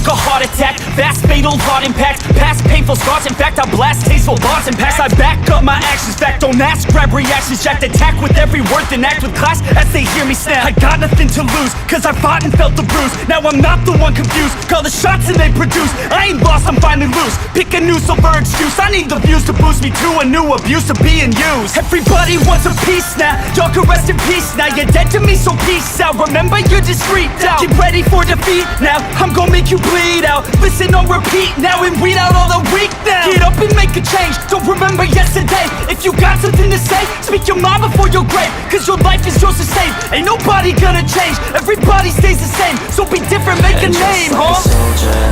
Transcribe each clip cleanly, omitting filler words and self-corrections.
like a heart attack, fast fatal heart impact, past painful scars. In fact, I blast tasteful bars and packs. I back up my actions, fact don't ask, grab reactions, jacked attack with every word, then act with class as they hear me snap. I got nothing to lose, cause I fought and felt the bruise. Now I'm not the one confused, call the shots and they produce. I ain't lost, I'm finally loose, pick a new silver excuse. I need the views to boost me to a new abuse of being used. Everybody wants a piece now, y'all can rest in peace now. You're dead to me, so peace out. Remember, you're discreet out. Get ready for defeat now, I'm gonna make you bleed out. Listen on repeat now and weed out all the weak now. Get up and make a change, don't remember yesterday. If you got something to say, speak your mind before your grave, cause your life is yours to save. Ain't nobody gonna change, everybody stays the same. So be different, make a name, like a soldier,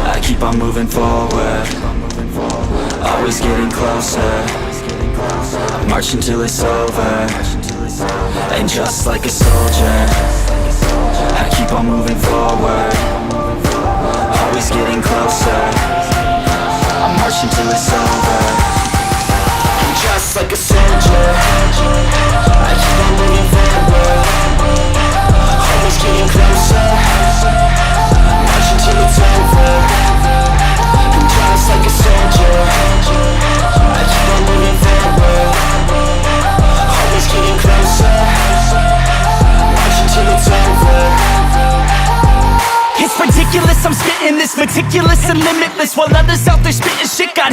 I keep on moving forward, always getting closer. I march until it's over. And just like a soldier, I keep on moving forward, always getting closer. I march until it's over. And just like a soldier, I keep on moving forward, always getting closer. I march until it's over. And just like a soldier, I keep on moving forward, always getting closer. March until it's over. It's ridiculous, I'm spitting this meticulous and limitless, while others out there spitting shit got